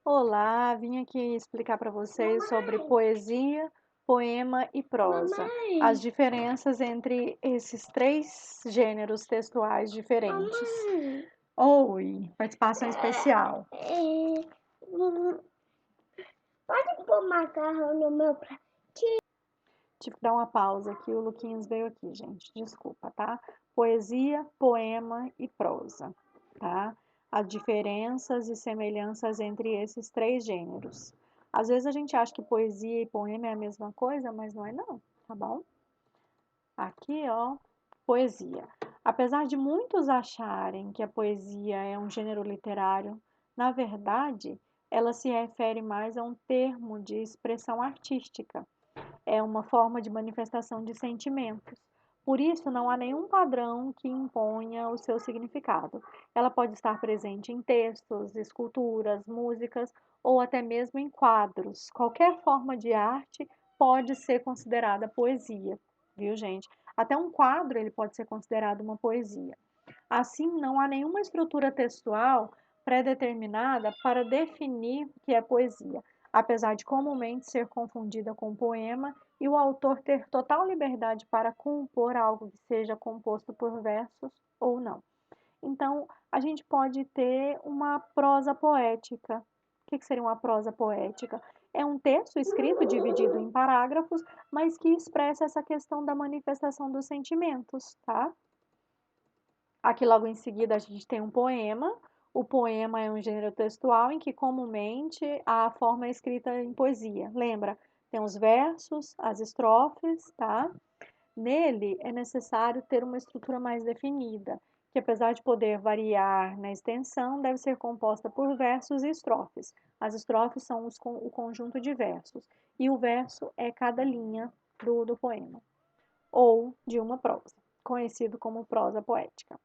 Olá, vim aqui explicar para vocês sobre poesia, poema e prosa. As Mamãe, diferenças entre esses três gêneros textuais diferentes. mamãe, Oi, participação especial. pode pôr macarrão no meu prato? Tive que dar uma pausa aqui, o Luquinhas veio aqui, gente. Desculpa, tá? Poesia, poema e prosa, tá? As diferenças e semelhanças entre esses três gêneros. Às vezes a gente acha que poesia e poema é a mesma coisa, mas não é não, tá bom? Aqui, ó, poesia. Apesar de muitos acharem que a poesia é um gênero literário, na verdade, ela se refere mais a um termo de expressão artística, é uma forma de manifestação de sentimentos. Por isso, não há nenhum padrão que imponha o seu significado. Ela pode estar presente em textos, esculturas, músicas ou até mesmo em quadros. Qualquer forma de arte pode ser considerada poesia, viu, gente? Até um quadro ele pode ser considerado uma poesia. Assim, não há nenhuma estrutura textual pré-determinada para definir o que é poesia, apesar de comumente ser confundida com poema e o autor ter total liberdade para compor algo que seja composto por versos ou não. Então, a gente pode ter uma prosa poética. O que seria uma prosa poética? É um texto escrito dividido em parágrafos, mas que expressa essa questão da manifestação dos sentimentos, tá? Aqui logo em seguida a gente tem um poema. O poema é um gênero textual em que comumente a forma é escrita em poesia. Lembra? Tem os versos, as estrofes, tá? Nele é necessário ter uma estrutura mais definida, que apesar de poder variar na extensão, deve ser composta por versos e estrofes. As estrofes são o conjunto de versos, e o verso é cada linha do poema, ou de uma prosa, conhecido como prosa poética.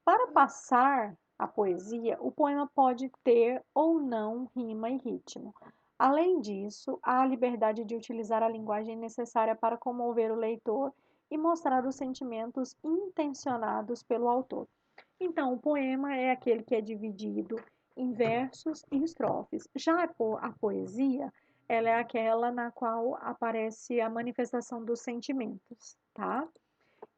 Para passar a poesia, o poema pode ter ou não rima e ritmo. Além disso, há a liberdade de utilizar a linguagem necessária para comover o leitor e mostrar os sentimentos intencionados pelo autor. Então, o poema é aquele que é dividido em versos e estrofes. Já a poesia, ela é aquela na qual aparece a manifestação dos sentimentos, tá?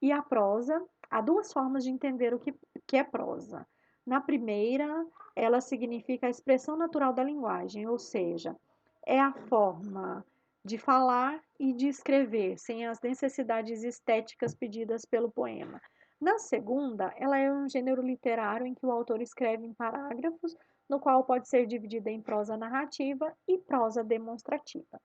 E a prosa, há duas formas de entender que é prosa. Na primeira, ela significa a expressão natural da linguagem, ou seja, é a forma de falar e de escrever, sem as necessidades estéticas pedidas pelo poema. Na segunda, ela é um gênero literário em que o autor escreve em parágrafos, no qual pode ser dividida em prosa narrativa e prosa demonstrativa.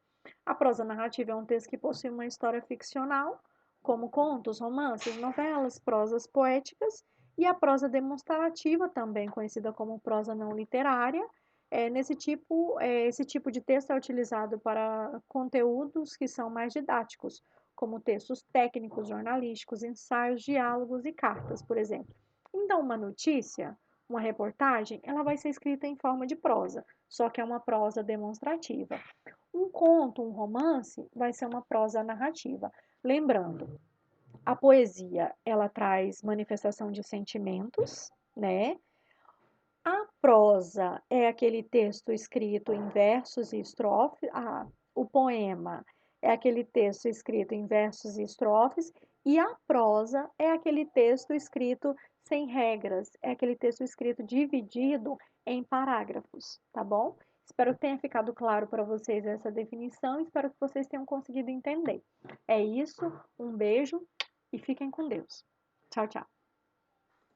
A prosa narrativa é um texto que possui uma história ficcional, como contos, romances, novelas, prosas poéticas, e a prosa demonstrativa, também conhecida como prosa não literária. Esse tipo de texto é utilizado para conteúdos que são mais didáticos, como textos técnicos, jornalísticos, ensaios, diálogos e cartas, por exemplo. Então, uma notícia, uma reportagem, ela vai ser escrita em forma de prosa, só que é uma prosa demonstrativa. Um conto, um romance, vai ser uma prosa narrativa. Lembrando, a poesia, ela traz manifestação de sentimentos, né? A prosa é aquele texto escrito em versos e estrofes. O poema é aquele texto escrito em versos e estrofes. E a prosa é aquele texto escrito sem regras, é aquele texto escrito dividido em parágrafos, tá bom? Espero que tenha ficado claro para vocês essa definição. Espero que vocês tenham conseguido entender. É isso, um beijo e fiquem com Deus. Tchau, tchau.